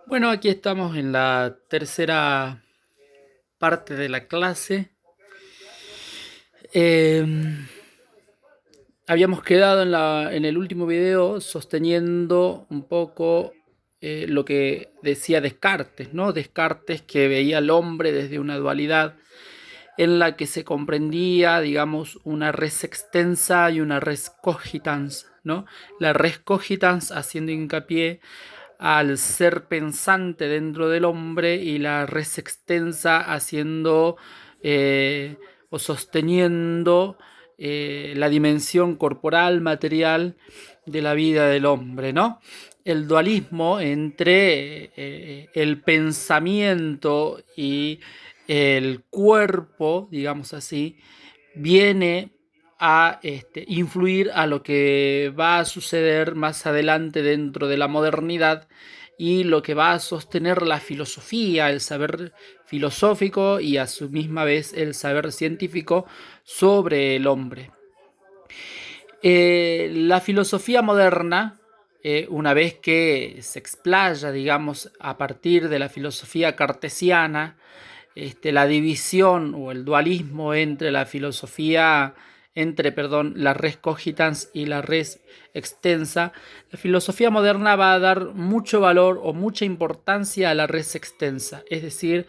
Bueno, aquí estamos en la tercera parte de la clase. Em, Habíamos quedado en el último video sosteniendo un poco lo que decía Descartes, ¿no? Descartes, que veía al hombre desde una dualidad en la que se comprendía, digamos, una res extensa y una res cogitans, ¿no? La res cogitans haciendo hincapié al ser pensante dentro del hombre, y la res extensa haciendo eh, o sosteniendo la dimensión corporal, material de la vida del hombre, ¿no? El dualismo entre el pensamiento y el cuerpo, digamos así, viene a influir a lo que va a suceder más adelante dentro de la modernidad, y lo que va a sostener la filosofía, el saber filosófico y a su misma vez el saber científico sobre el hombre. La filosofía moderna, una vez que se explaya, digamos, a partir de la filosofía cartesiana, la división o el dualismo entre la filosofía, perdón, la res cogitans y la res extensa, la filosofía moderna va a dar mucho valor o mucha importancia a la res extensa, es decir,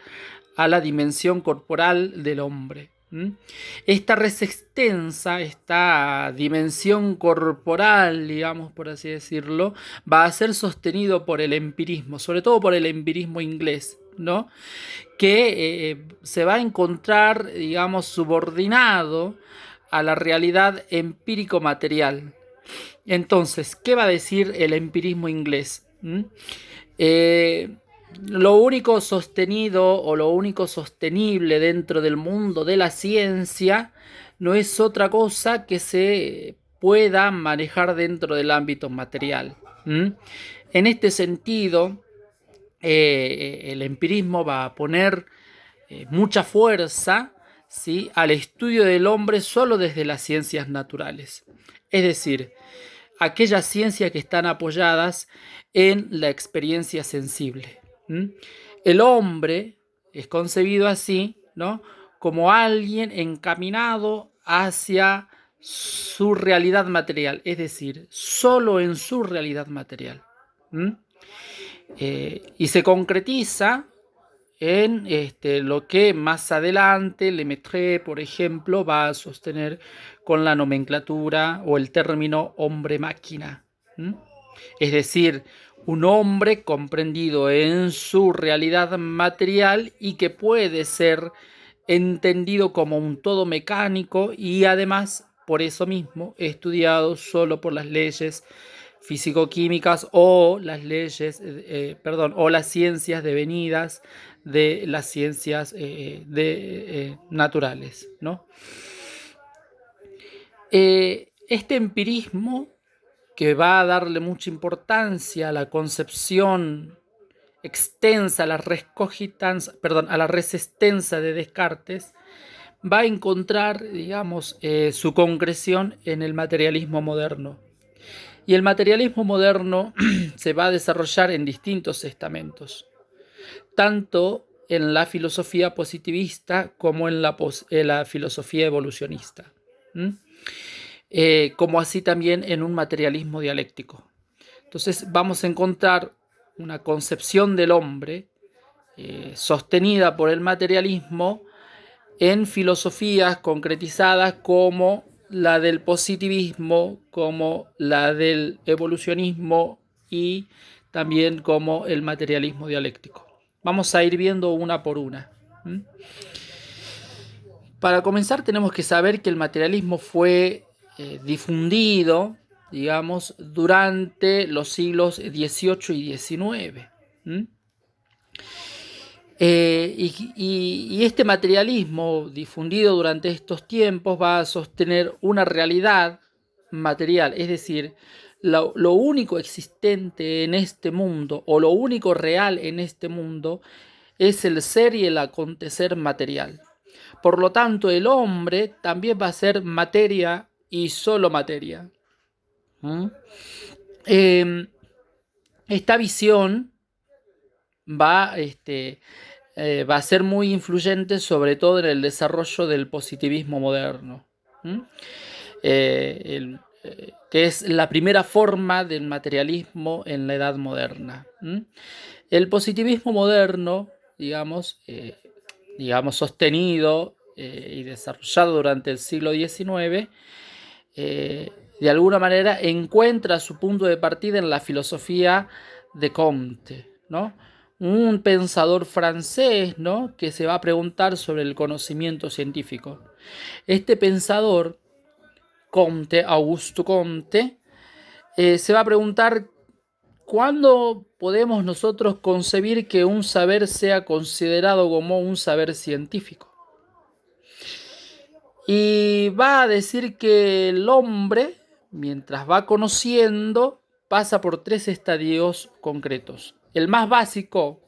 a la dimensión corporal del hombre. Esta res extensa, esta dimensión corporal, digamos por así decirlo, va a ser sostenido por el empirismo, sobre todo por el empirismo inglés, ¿no? Que se va a encontrar, digamos, subordinado a la realidad empírico-material. Entonces, ¿qué va a decir el empirismo inglés? Eh, lo único sostenido o lo único sostenible dentro del mundo de la ciencia no es otra cosa que se pueda manejar dentro del ámbito material. ¿Mm? En este sentido, el empirismo va a poner mucha fuerza, ¿sí?, al estudio del hombre solo desde las ciencias naturales. Es decir, aquellas ciencias que están apoyadas en la experiencia sensible. ¿Mm? El hombre es concebido así, ¿no?, como alguien encaminado hacia su realidad material, es decir, solo en su realidad material. ¿Mm? Y se concretiza en lo que más adelante Lemaitre, por ejemplo, va a sostener con la nomenclatura o el término hombre-máquina. Es decir, un hombre comprendido en su realidad material y que puede ser entendido como un todo mecánico, y además, por eso mismo, estudiado solo por las leyes físico-químicas o las leyes, perdón, o las ciencias devenidas de las ciencias naturales, ¿no? Este empirismo, que va a darle mucha importancia a la concepción extensa, a la res cogitans, perdón, a la res extensa de Descartes, va a encontrar, digamos, su concreción en el materialismo moderno. Y el materialismo moderno se va a desarrollar en distintos estamentos, tanto en la filosofía positivista como en la filosofía evolucionista. Como así también en un materialismo dialéctico. Entonces vamos a encontrar una concepción del hombre sostenida por el materialismo en filosofías concretizadas como la del positivismo, como la del evolucionismo y también como el materialismo dialéctico. Vamos a ir viendo una por una. Para comenzar, tenemos que saber que el materialismo fue difundido, digamos, durante los siglos XVIII y XIX. Y este materialismo difundido durante estos tiempos va a sostener una realidad material, es decir, lo único existente en este mundo o lo único real en este mundo es el ser y el acontecer material. Por lo tanto, el hombre también va a ser materia y solo materia. ¿Mm? Eh, esta visión va a ser muy influyente, sobre todo en el desarrollo del positivismo moderno. Que es la primera forma del materialismo en la Edad Moderna. El positivismo moderno, digamos, sostenido y desarrollado durante el siglo XIX, de alguna manera encuentra su punto de partida en la filosofía de Comte, ¿no? Un pensador francés, ¿no?, que se va a preguntar sobre el conocimiento científico. Este pensador, Comte, Augusto Comte, se va a preguntar cuándo podemos nosotros concebir que un saber sea considerado como un saber científico. Y va a decir que el hombre, mientras va conociendo, pasa por 3 estadios concretos. El más básico,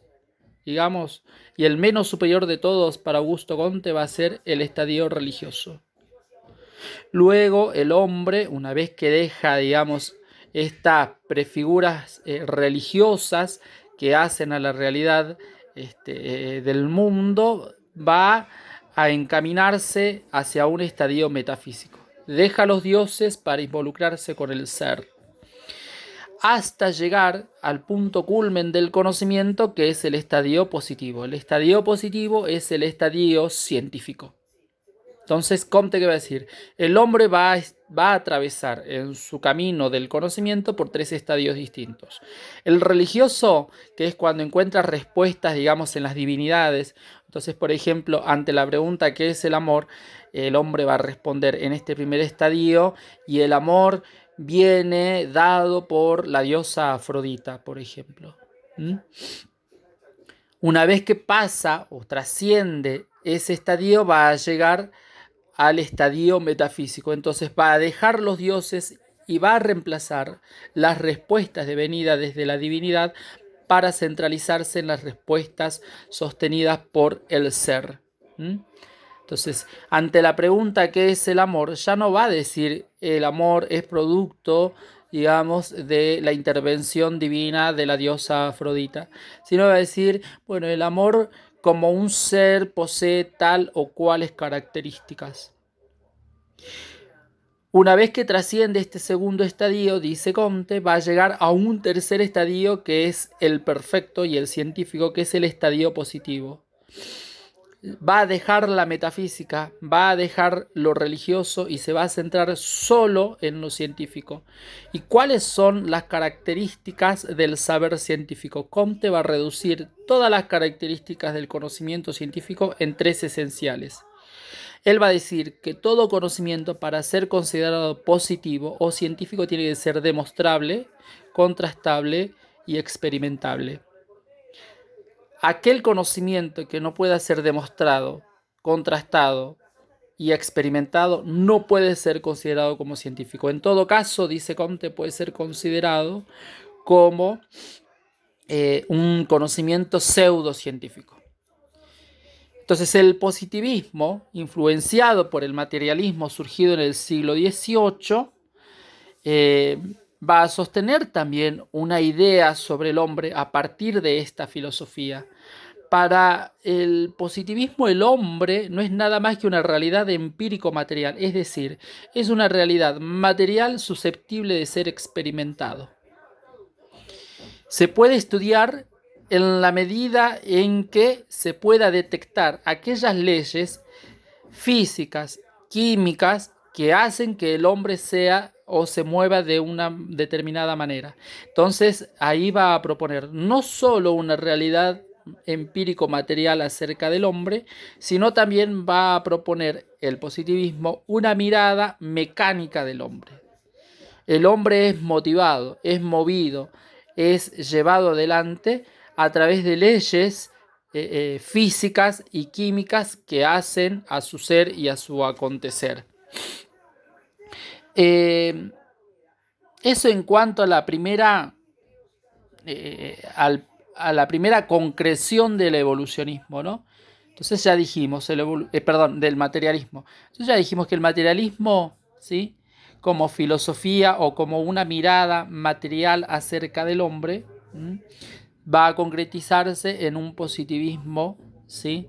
digamos, y el menos superior de todos para Augusto Comte va a ser el estadio religioso. Luego el hombre, una vez que deja, digamos, estas prefiguras religiosas que hacen a la realidad del mundo, va a encaminarse hacia un estadio metafísico. Deja a los dioses para involucrarse con el ser, hasta llegar al punto culmen del conocimiento, que es el estadio positivo. El estadio positivo es el estadio científico. Entonces, Comte, ¿qué va a decir? El hombre va a atravesar en su camino del conocimiento por 3 estadios distintos. El religioso, que es cuando encuentra respuestas, digamos, en las divinidades. Entonces, por ejemplo, ante la pregunta ¿qué es el amor?, el hombre va a responder en este primer estadio, y el amor viene dado por la diosa Afrodita, por ejemplo. Una vez que pasa o trasciende ese estadio, va a llegar al estadio metafísico. Entonces va a dejar los dioses y va a reemplazar las respuestas devenidas desde la divinidad para centralizarse en las respuestas sostenidas por el ser. Entonces, ante la pregunta ¿qué es el amor?, ya no va a decir el amor es producto, digamos, de la intervención divina de la diosa Afrodita, sino va a decir, bueno, el amor como un ser posee tal o cuales características. Una vez que trasciende este segundo estadio, dice Comte, va a llegar a un tercer estadio, que es el perfecto y el científico, que es el estadio positivo. Va a dejar la metafísica, va a dejar lo religioso y se va a centrar solo en lo científico. ¿Y cuáles son las características del saber científico? Comte va a reducir todas las características del conocimiento científico en 3 esenciales. Él va a decir que todo conocimiento, para ser considerado positivo o científico, tiene que ser demostrable, contrastable y experimentable. Aquel conocimiento que no pueda ser demostrado, contrastado y experimentado no puede ser considerado como científico. En todo caso, dice Comte, puede ser considerado como un conocimiento pseudocientífico. Entonces, el positivismo, influenciado por el materialismo surgido en el siglo XVIII, va a sostener también una idea sobre el hombre a partir de esta filosofía. Para el positivismo, el hombre no es nada más que una realidad empírico-material, es decir, es una realidad material susceptible de ser experimentado. Se puede estudiar en la medida en que se pueda detectar aquellas leyes físicas, químicas, que hacen que el hombre sea o se mueva de una determinada manera. Entonces, ahí va a proponer no solo una realidad empírico-material acerca del hombre, sino también va a proponer el positivismo una mirada mecánica del hombre. El hombre es motivado, es movido, es llevado adelante a través de leyes físicas y químicas que hacen a su ser y a su acontecer. Eso en cuanto a la primera a la primera concreción del evolucionismo, ¿no? Entonces ya dijimos, del materialismo. Entonces ya dijimos que el materialismo, ¿sí?, como filosofía o como una mirada material acerca del hombre, va a concretizarse en un positivismo, ¿sí?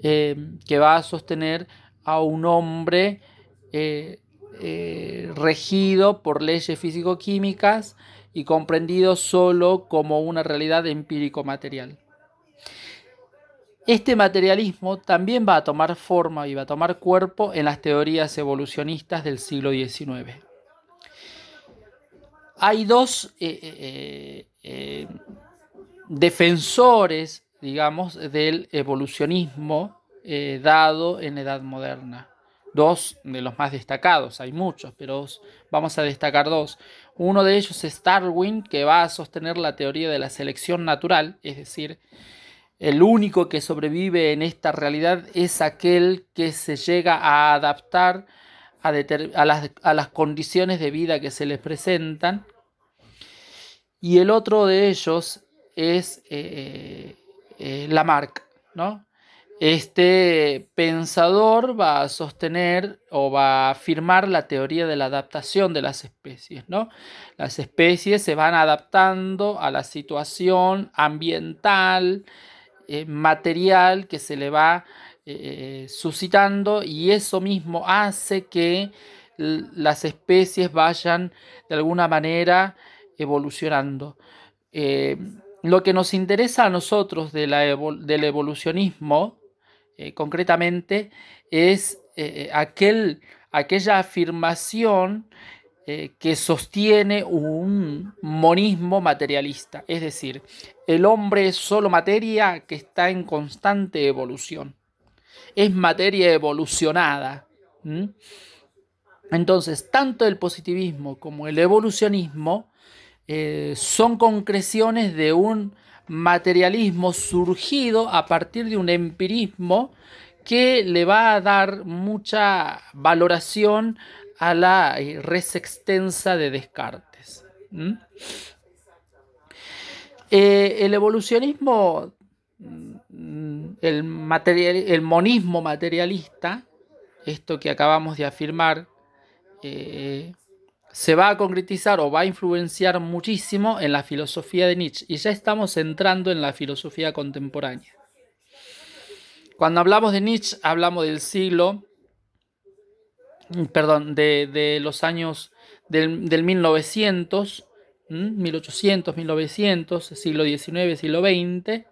Que va a sostener a un hombre regido por leyes físico-químicas y comprendido solo como una realidad empírico-material. Este materialismo también va a tomar forma y va a tomar cuerpo en las teorías evolucionistas del siglo XIX. Hay dos defensores, digamos, del evolucionismo dado en la Edad Moderna. Dos de los más destacados, hay muchos, pero vamos a destacar dos. Uno de ellos es Darwin, que va a sostener la teoría de la selección natural, es decir, el único que sobrevive en esta realidad es aquel que se llega a adaptar a las condiciones de vida que se les presentan. Y el otro de ellos es Lamarck, ¿no? Este pensador va a sostener o va a afirmar la teoría de la adaptación de las especies, ¿no? Las especies se van adaptando a la situación ambiental, material que se le va suscitando, y eso mismo hace que las especies vayan de alguna manera evolucionando. Eh, lo que nos interesa a nosotros del evolucionismo, concretamente, es aquella afirmación que sostiene un monismo materialista, es decir, el hombre es solo materia que está en constante evolución, es materia evolucionada. ¿Mm? Entonces, tanto el positivismo como el evolucionismo son concreciones de un materialismo surgido a partir de un empirismo que le va a dar mucha valoración a la res extensa de Descartes. ¿Mm? El evolucionismo, el monismo materialista, esto que acabamos de afirmar, se va a concretizar o va a influenciar muchísimo en la filosofía de Nietzsche, y ya estamos entrando en la filosofía contemporánea. Cuando hablamos de Nietzsche, hablamos del siglo, de los años del 1900, 1800, 1900, siglo XIX, siglo XX.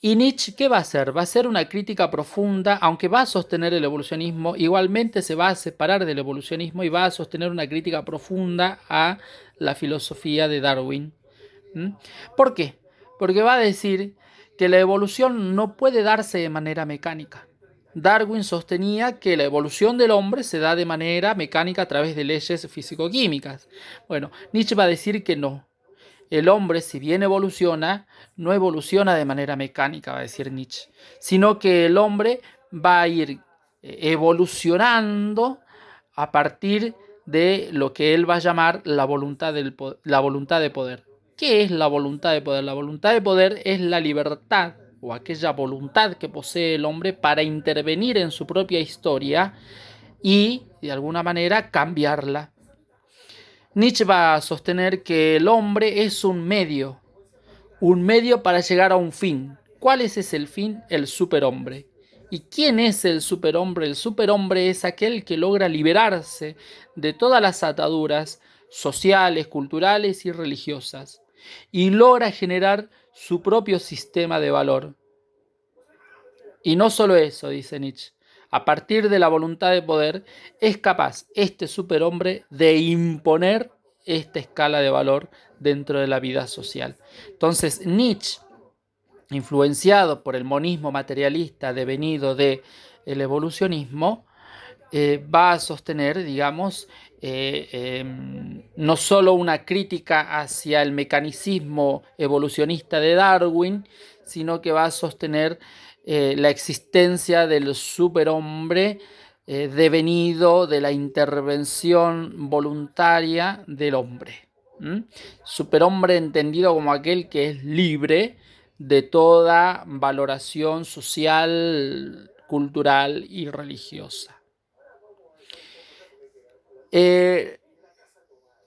¿Y Nietzsche qué va a hacer? Va a hacer una crítica profunda, aunque va a sostener el evolucionismo, igualmente se va a separar del evolucionismo y va a sostener una crítica profunda a la filosofía de Darwin. ¿Por qué? Porque va a decir que la evolución no puede darse de manera mecánica. Darwin sostenía que la evolución del hombre se da de manera mecánica a través de leyes físico-químicas. Bueno, Nietzsche va a decir que no. El hombre, si bien evoluciona, no evoluciona de manera mecánica, va a decir Nietzsche, sino que el hombre va a ir evolucionando a partir de lo que él va a llamar la voluntad de poder. ¿Qué es la voluntad de poder? La voluntad de poder es la libertad o aquella voluntad que posee el hombre para intervenir en su propia historia y, de alguna manera, cambiarla. Nietzsche va a sostener que el hombre es un medio para llegar a un fin. ¿Cuál es ese el fin? El superhombre. ¿Y quién es el superhombre? El superhombre es aquel que logra liberarse de todas las ataduras sociales, culturales y religiosas, y logra generar su propio sistema de valor. Y no solo eso, dice Nietzsche, a partir de la voluntad de poder es capaz este superhombre de imponer esta escala de valor dentro de la vida social. Entonces Nietzsche, influenciado por el monismo materialista devenido del evolucionismo, va a sostener, digamos, no solo una crítica hacia el mecanicismo evolucionista de Darwin, sino que va a sostener la existencia del superhombre devenido de la intervención voluntaria del hombre. Superhombre entendido como aquel que es libre de toda valoración social, cultural y religiosa.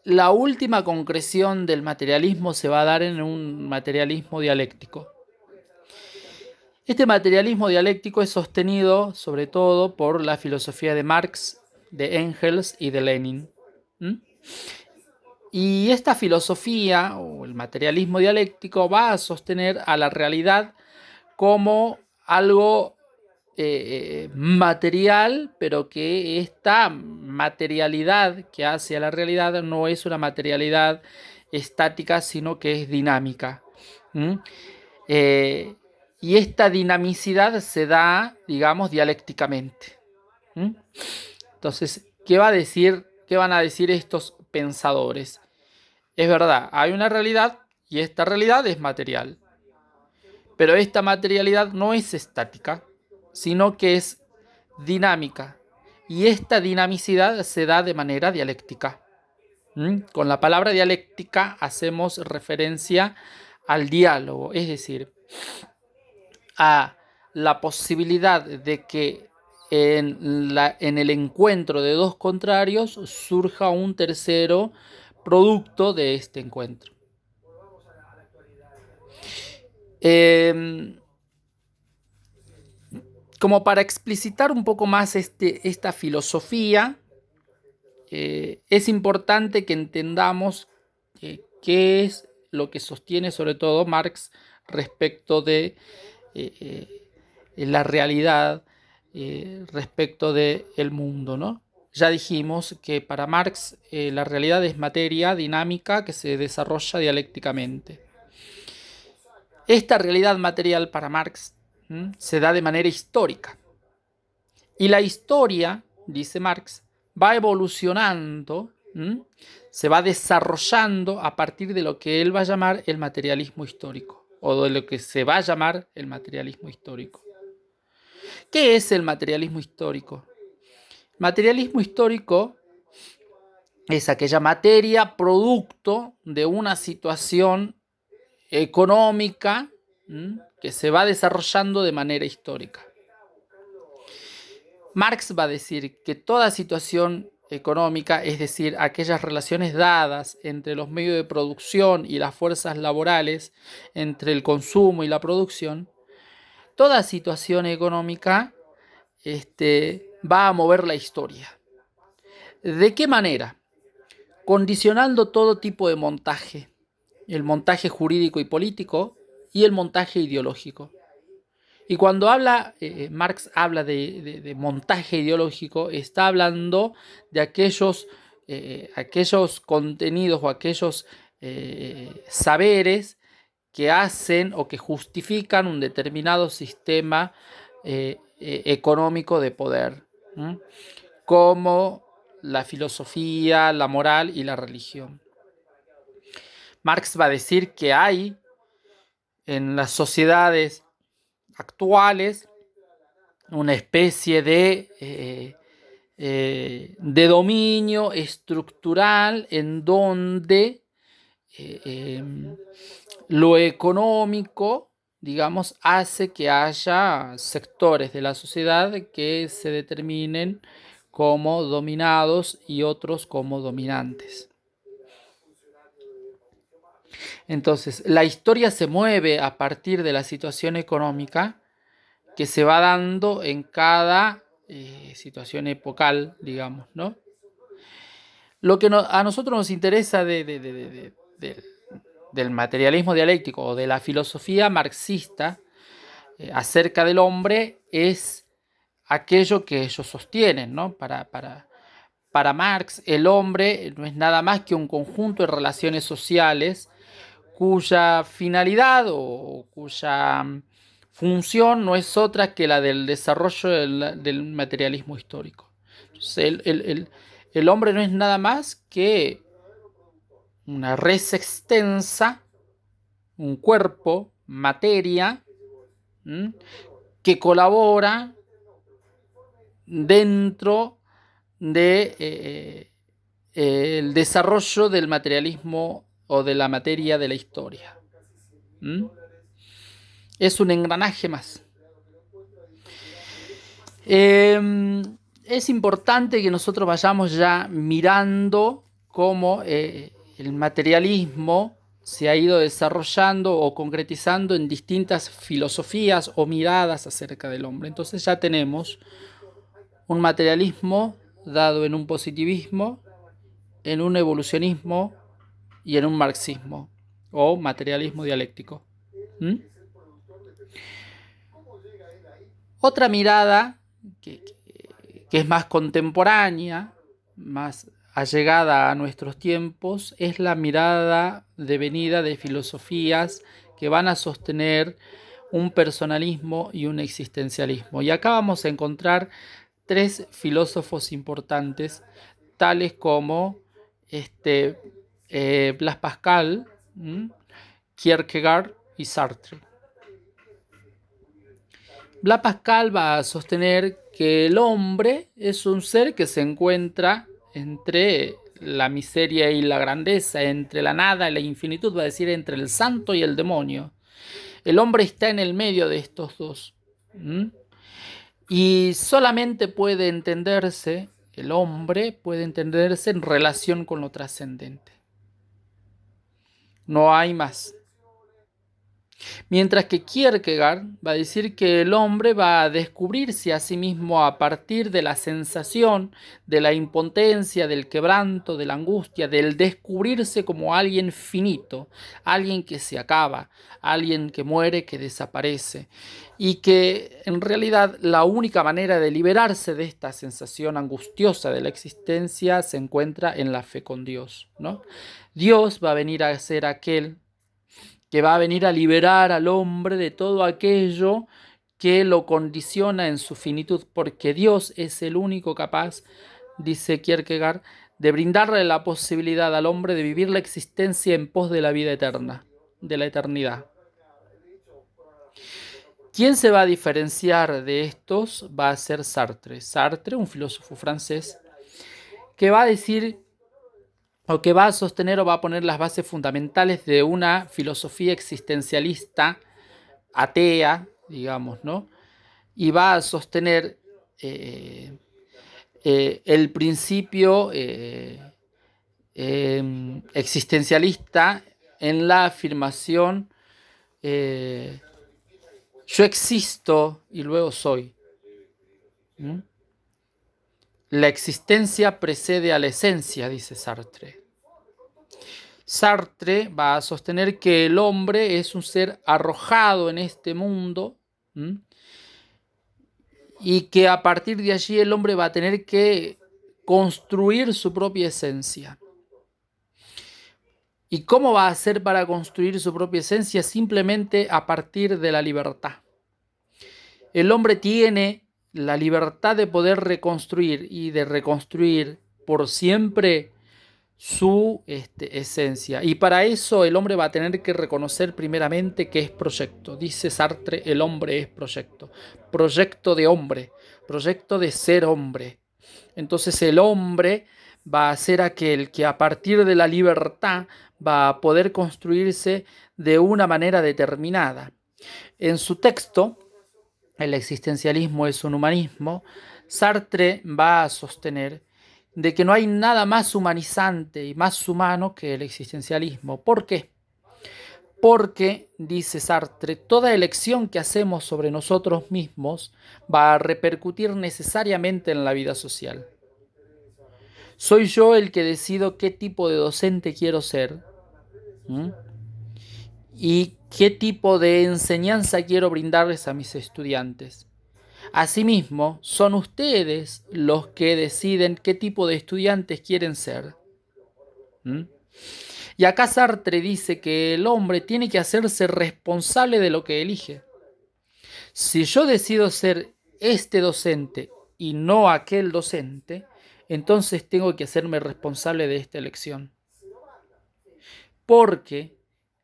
la última concreción del materialismo se va a dar en un materialismo dialéctico. Este materialismo dialéctico es sostenido sobre todo por la filosofía de Marx, de Engels y de Lenin. Y esta filosofía, o el materialismo dialéctico, va a sostener a la realidad como algo material, pero que esta materialidad que hace a la realidad no es una materialidad estática, sino que es dinámica. Y esta dinamicidad se da, digamos, dialécticamente. Entonces, ¿qué van a decir estos pensadores? Es verdad, hay una realidad y esta realidad es material. Pero esta materialidad no es estática, sino que es dinámica. Y esta dinamicidad se da de manera dialéctica. Con la palabra dialéctica hacemos referencia al diálogo, es decir, a la posibilidad de que en el encuentro de dos contrarios surja un tercero producto de este encuentro. Como para explicitar un poco más esta filosofía, es importante que entendamos qué es lo que sostiene sobre todo Marx respecto de la realidad, respecto del mundo, ¿no? Ya dijimos que para Marx la realidad es materia dinámica que se desarrolla dialécticamente. Esta realidad material para Marx se da de manera histórica. Y la historia, dice Marx, va evolucionando, se va desarrollando a partir de lo que él va a llamar el materialismo histórico, o de lo que se va a llamar el materialismo histórico. ¿Qué es el materialismo histórico? Materialismo histórico es aquella materia producto de una situación económica que se va desarrollando de manera histórica. Marx va a decir que toda situación económica, es decir, aquellas relaciones dadas entre los medios de producción y las fuerzas laborales, entre el consumo y la producción, toda situación económica va a mover la historia. ¿De qué manera? Condicionando todo tipo de montaje, el montaje jurídico y político y el montaje ideológico. Y cuando Marx habla de montaje ideológico, está hablando de aquellos contenidos o aquellos saberes que hacen o que justifican un determinado sistema económico de poder, como la filosofía, la moral y la religión. Marx va a decir que hay en las sociedades actuales una especie de dominio estructural en donde lo económico, digamos, hace que haya sectores de la sociedad que se determinen como dominados y otros como dominantes. Entonces, la historia se mueve a partir de la situación económica que se va dando en cada situación epocal, digamos, ¿no? Lo que a nosotros nos interesa del materialismo dialéctico o de la filosofía marxista acerca del hombre es aquello que ellos sostienen, ¿no? Para Marx, el hombre no es nada más que un conjunto de relaciones sociales cuya finalidad o cuya función no es otra que la del desarrollo del materialismo histórico. Entonces, el hombre no es nada más que una res extensa, un cuerpo, materia, que colabora dentro de el desarrollo del materialismo o de la materia de la historia. Es un engranaje más. Es importante que nosotros vayamos ya mirando cómo el materialismo se ha ido desarrollando o concretizando en distintas filosofías o miradas acerca del hombre. Entonces ya tenemos un materialismo dado en un positivismo, en un evolucionismo y en un marxismo o materialismo dialéctico. ¿Mm? Otra mirada que es más contemporánea, más allegada a nuestros tiempos, es la mirada devenida de filosofías que van a sostener un personalismo y un existencialismo. Y acá vamos a encontrar tres filósofos importantes, tales como Blaise Pascal, Kierkegaard y Sartre. Blaise Pascal va a sostener que el hombre es un ser que se encuentra entre la miseria y la grandeza, entre la nada y la infinitud, va a decir entre el santo y el demonio. El hombre está en el medio de estos dos. Y solamente puede entenderse, el hombre puede entenderse en relación con lo trascendente. No hay más. Mientras que Kierkegaard va a decir que el hombre va a descubrirse a sí mismo a partir de la sensación, de la impotencia, del quebranto, de la angustia, del descubrirse como alguien finito, alguien que se acaba, alguien que muere, que desaparece, y que en realidad la única manera de liberarse de esta sensación angustiosa de la existencia se encuentra en la fe con Dios, ¿no? Dios va a venir a ser aquel que va a venir a liberar al hombre de todo aquello que lo condiciona en su finitud, porque Dios es el único capaz, dice Kierkegaard, de brindarle la posibilidad al hombre de vivir la existencia en pos de la vida eterna, de la eternidad. ¿Quién se va a diferenciar de estos? Va a ser Sartre. Sartre, un filósofo francés, que va a decir o que va a sostener o va a poner las bases fundamentales de una filosofía existencialista atea, digamos, ¿no? Y va a sostener el principio existencialista en la afirmación yo existo y luego soy. ¿Mm? La existencia precede a la esencia, dice Sartre. Sartre va a sostener que el hombre es un ser arrojado en este mundo, y que a partir de allí el hombre va a tener que construir su propia esencia. ¿Y cómo va a hacer para construir su propia esencia? Simplemente a partir de la libertad. El hombre tiene la libertad de poder reconstruir y de reconstruir por siempre su esencia. Y para eso el hombre va a tener que reconocer primeramente que es proyecto. Dice Sartre, el hombre es proyecto. Proyecto de hombre, proyecto de ser hombre. Entonces el hombre va a ser aquel que a partir de la libertad va a poder construirse de una manera determinada. En su texto, El existencialismo es un humanismo, Sartre va a sostener de que no hay nada más humanizante y más humano que el existencialismo. ¿Por qué? Porque, dice Sartre, toda elección que hacemos sobre nosotros mismos va a repercutir necesariamente en la vida social. Soy yo el que decido qué tipo de docente quiero ser y qué tipo de enseñanza quiero brindarles a mis estudiantes. Asimismo, son ustedes los que deciden qué tipo de estudiantes quieren ser. Y acá Sartre dice que el hombre tiene que hacerse responsable de lo que elige. Si yo decido ser este docente y no aquel docente, entonces tengo que hacerme responsable de esta elección. Porque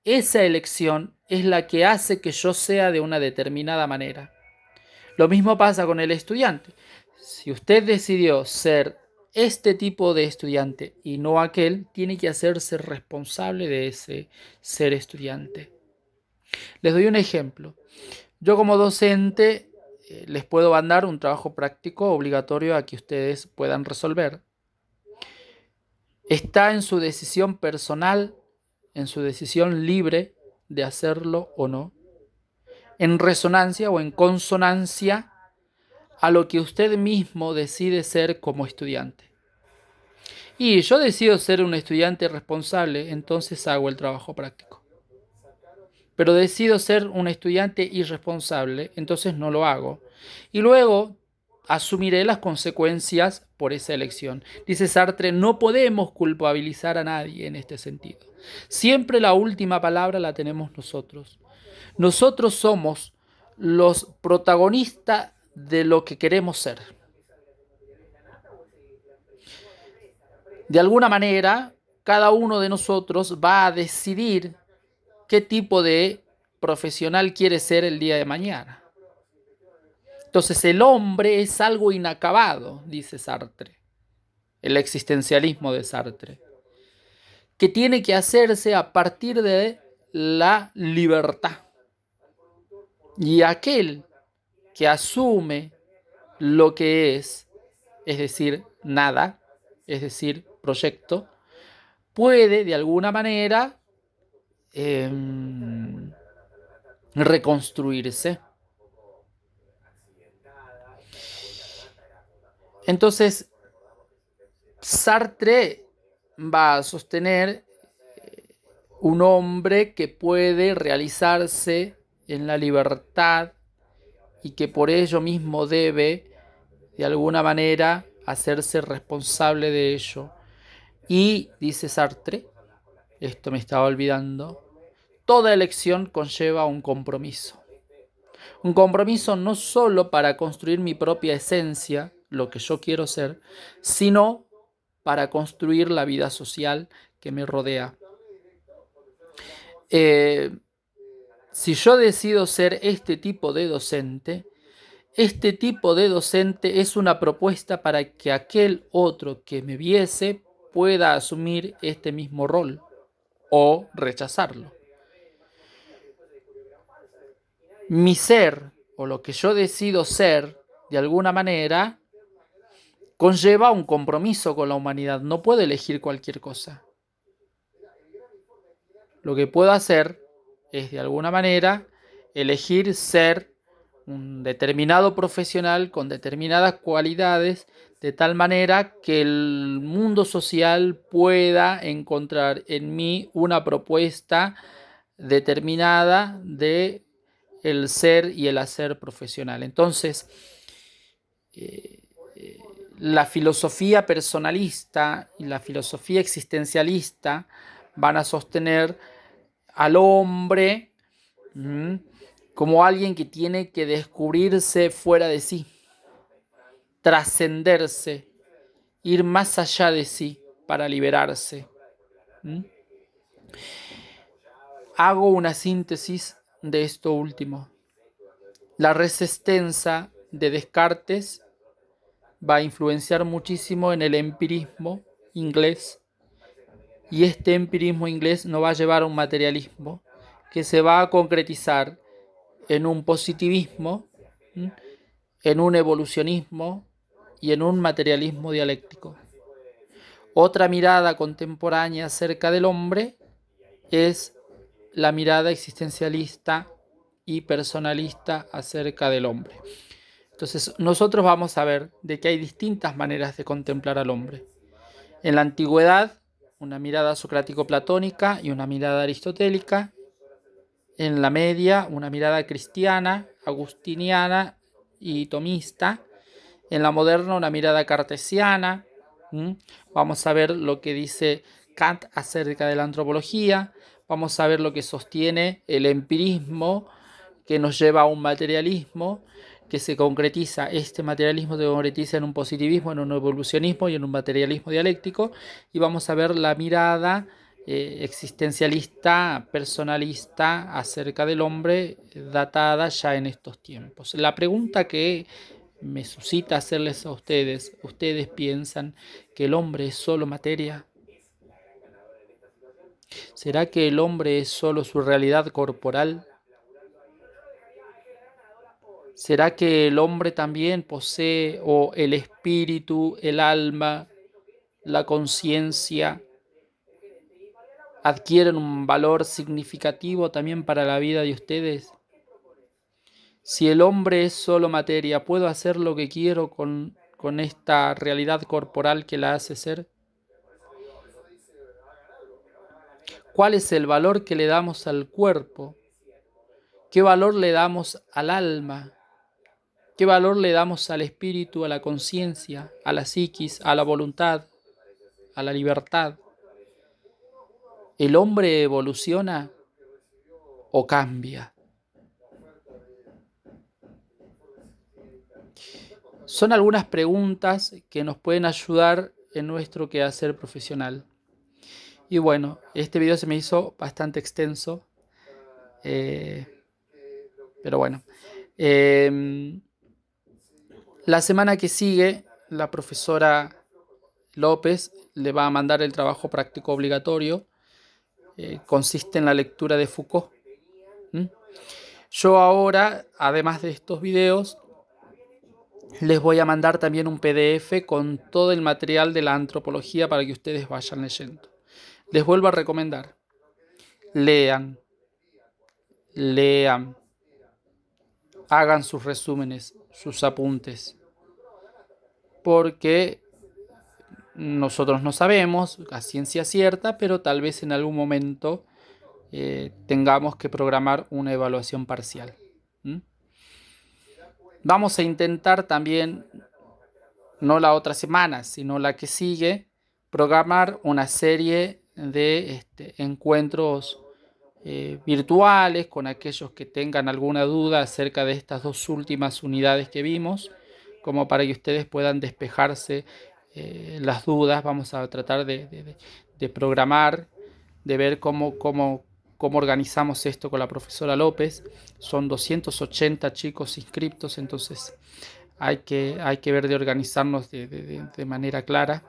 esa elección es la que hace que yo sea de una determinada manera. Lo mismo pasa con el estudiante. Si usted decidió ser este tipo de estudiante y no aquel, tiene que hacerse responsable de ese ser estudiante. Les doy un ejemplo. Yo como docente les puedo mandar un trabajo práctico obligatorio a que ustedes puedan resolver. Está en su decisión personal, en su decisión libre de hacerlo o no, en resonancia o en consonancia a lo que usted mismo decide ser como estudiante. Y yo decido ser un estudiante responsable, entonces hago el trabajo práctico. Pero decido ser un estudiante irresponsable, entonces no lo hago. Y luego asumiré las consecuencias por esa elección. Dice Sartre, no podemos culpabilizar a nadie en este sentido. Siempre la última palabra la tenemos nosotros. Nosotros somos los protagonistas de lo que queremos ser. De alguna manera, cada uno de nosotros va a decidir qué tipo de profesional quiere ser el día de mañana. Entonces el hombre es algo inacabado, dice Sartre, el existencialismo de Sartre, que tiene que hacerse a partir de la libertad. Y aquel que asume lo que es decir, nada, es decir, proyecto, puede de alguna manera reconstruirse. Entonces, Sartre va a sostener un hombre que puede realizarse en la libertad y que por ello mismo debe, de alguna manera, hacerse responsable de ello. Y, dice Sartre, esto me estaba olvidando, toda elección conlleva un compromiso. Un compromiso no solo para construir mi propia esencia, lo que yo quiero ser, sino para construir la vida social que me rodea. Si yo decido ser este tipo de docente es una propuesta para que aquel otro que me viese pueda asumir este mismo rol o rechazarlo. Mi ser, o lo que yo decido ser, de alguna manera, conlleva un compromiso con la humanidad. No puedo elegir cualquier cosa. Lo que puedo hacer es, de alguna manera, elegir ser un determinado profesional con determinadas cualidades, de tal manera que el mundo social pueda encontrar en mí una propuesta determinada de el ser y el hacer profesional. Entonces, la filosofía personalista y la filosofía existencialista van a sostener al hombre como alguien que tiene que descubrirse fuera de sí, trascenderse, ir más allá de sí para liberarse. Hago una síntesis de esto último. La resistencia de Descartes va a influenciar muchísimo en el empirismo inglés, y este empirismo inglés nos va a llevar a un materialismo que se va a concretizar en un positivismo, en un evolucionismo y en un materialismo dialéctico. Otra mirada contemporánea acerca del hombre es la mirada existencialista y personalista acerca del hombre. Entonces, nosotros vamos a ver de que hay distintas maneras de contemplar al hombre. En la antigüedad, una mirada socrático-platónica y una mirada aristotélica. En la media, una mirada cristiana, agustiniana y tomista. En la moderna, una mirada cartesiana. Vamos a ver lo que dice Kant acerca de la antropología. Vamos a ver lo que sostiene el empirismo, que nos lleva a un materialismo que se concretiza. Este materialismo se concretiza en un positivismo, en un evolucionismo y en un materialismo dialéctico. Y vamos a ver la mirada existencialista, personalista acerca del hombre, datada ya en estos tiempos. La pregunta que me suscita hacerles a ustedes, ¿ustedes piensan que el hombre es solo materia? ¿Será que el hombre es solo su realidad corporal? ¿Será que el hombre también posee o el espíritu, el alma, la conciencia adquieren un valor significativo también para la vida de ustedes? Si el hombre es solo materia, ¿puedo hacer lo que quiero con esta realidad corporal que la hace ser? ¿Cuál es el valor que le damos al cuerpo? ¿Qué valor le damos al alma? ¿Qué valor le damos al espíritu, a la conciencia, a la psiquis, a la voluntad, a la libertad? ¿El hombre evoluciona o cambia? Son algunas preguntas que nos pueden ayudar en nuestro quehacer profesional. Y bueno, este video se me hizo bastante extenso, pero bueno. La semana que sigue, la profesora López le va a mandar el trabajo práctico obligatorio. Consiste en la lectura de Foucault. Yo ahora, además de estos videos, les voy a mandar también un PDF con todo el material de la antropología para que ustedes vayan leyendo. Les vuelvo a recomendar, lean, hagan sus resúmenes, sus apuntes, porque nosotros no sabemos a ciencia cierta, pero tal vez en algún momento tengamos que programar una evaluación parcial. Vamos a intentar también, no la otra semana, sino la que sigue, programar una serie de encuentros virtuales con aquellos que tengan alguna duda acerca de estas dos últimas unidades que vimos, como para que ustedes puedan despejarse las dudas. Vamos a tratar de programar, de ver cómo organizamos esto con la profesora López. Son 280 chicos inscriptos, entonces hay que ver de organizarnos de manera clara.